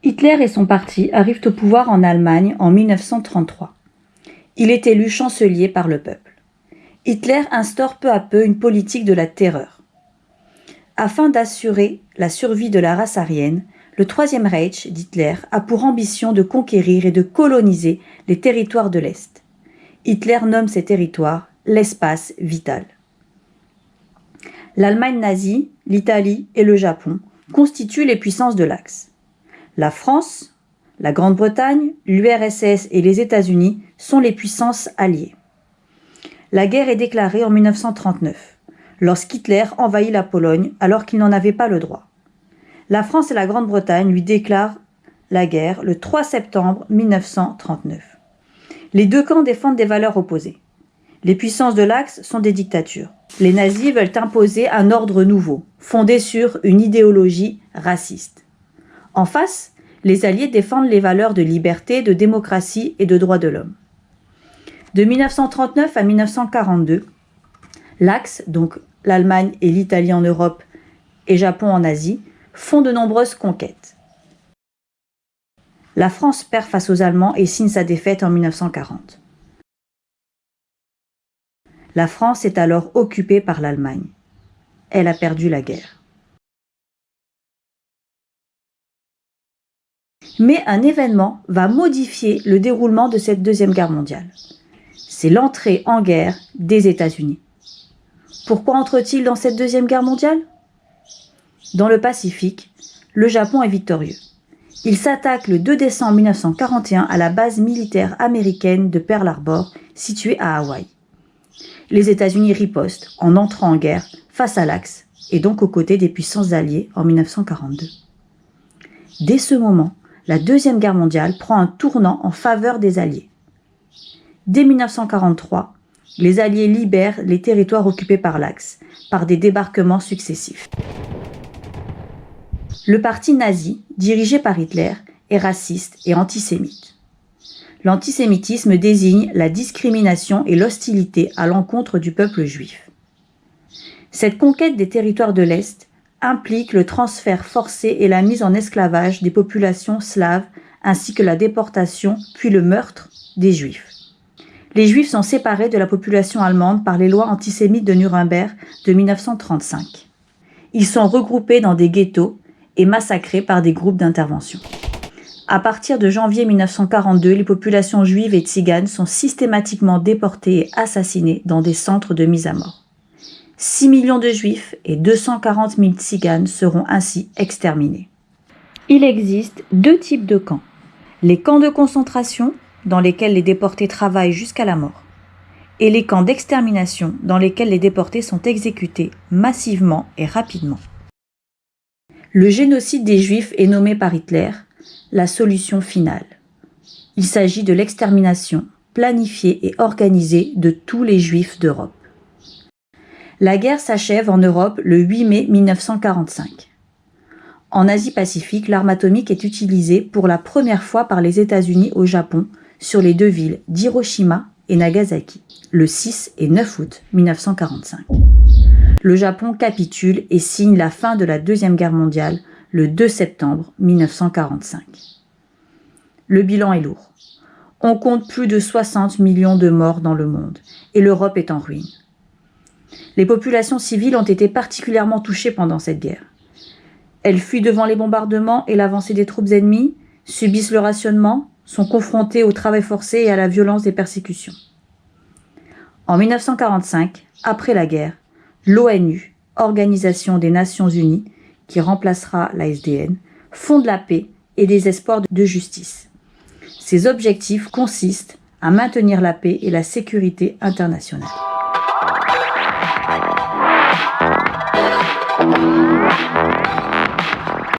Hitler et son parti arrivent au pouvoir en Allemagne en 1933. Il est élu chancelier par le peuple. Hitler instaure peu à peu une politique de la terreur. Afin d'assurer la survie de la race aryenne, le Troisième Reich d'Hitler a pour ambition de conquérir et de coloniser les territoires de l'Est. Hitler nomme ces territoires l'espace vital. L'Allemagne nazie, l'Italie et le Japon constituent les puissances de l'Axe. La France, la Grande-Bretagne, l'URSS et les États-Unis sont les puissances alliées. La guerre est déclarée en 1939, lorsqu'Hitler envahit la Pologne alors qu'il n'en avait pas le droit. La France et la Grande-Bretagne lui déclarent la guerre le 3 septembre 1939. Les deux camps défendent des valeurs opposées. Les puissances de l'Axe sont des dictatures. Les nazis veulent imposer un ordre nouveau, fondé sur une idéologie raciste. En face, les Alliés défendent les valeurs de liberté, de démocratie et de droits de l'homme. De 1939 à 1942, l'Axe, donc l'Allemagne et l'Italie en Europe et Japon en Asie, font de nombreuses conquêtes. La France perd face aux Allemands et signe sa défaite en 1940. La France est alors occupée par l'Allemagne. Elle a perdu la guerre. Mais un événement va modifier le déroulement de cette Deuxième Guerre mondiale. C'est l'entrée en guerre des États-Unis. Pourquoi entre-t-il dans cette Deuxième Guerre mondiale ? Dans le Pacifique, le Japon est victorieux. Il s'attaque le 2 décembre 1941 à la base militaire américaine de Pearl Harbor, située à Hawaï. Les États-Unis ripostent en entrant en guerre face à l'Axe et donc aux côtés des puissances alliées en 1942. Dès ce moment, la Deuxième Guerre mondiale prend un tournant en faveur des Alliés. Dès 1943, les Alliés libèrent les territoires occupés par l'Axe par des débarquements successifs. Le parti nazi, dirigé par Hitler, est raciste et antisémite. L'antisémitisme désigne la discrimination et l'hostilité à l'encontre du peuple juif. Cette conquête des territoires de l'Est implique le transfert forcé et la mise en esclavage des populations slaves ainsi que la déportation puis le meurtre des Juifs. Les Juifs sont séparés de la population allemande par les lois antisémites de Nuremberg de 1935. Ils sont regroupés dans des ghettos et massacrés par des groupes d'intervention. À partir de janvier 1942, les populations juives et tziganes sont systématiquement déportées et assassinées dans des centres de mise à mort. 6 millions de juifs et 240 000 tziganes seront ainsi exterminés. Il existe deux types de camps. Les camps de concentration, dans lesquels les déportés travaillent jusqu'à la mort, et les camps d'extermination, dans lesquels les déportés sont exécutés massivement et rapidement. Le génocide des Juifs est nommé par Hitler la solution finale. Il s'agit de l'extermination planifiée et organisée de tous les Juifs d'Europe. La guerre s'achève en Europe le 8 mai 1945. En Asie-Pacifique, l'arme atomique est utilisée pour la première fois par les États-Unis au Japon sur les deux villes d'Hiroshima et Nagasaki, le 6 et 9 août 1945. Le Japon capitule et signe la fin de la Deuxième Guerre mondiale le 2 septembre 1945. Le bilan est lourd. On compte plus de 60 millions de morts dans le monde et l'Europe est en ruine. Les populations civiles ont été particulièrement touchées pendant cette guerre. Elles fuient devant les bombardements et l'avancée des troupes ennemies, subissent le rationnement, sont confrontées au travail forcé et à la violence des persécutions. En 1945, après la guerre, l'ONU, Organisation des Nations Unies, qui remplacera la SDN, fonde la paix et des espoirs de justice. Ces objectifs consistent à maintenir la paix et la sécurité internationale.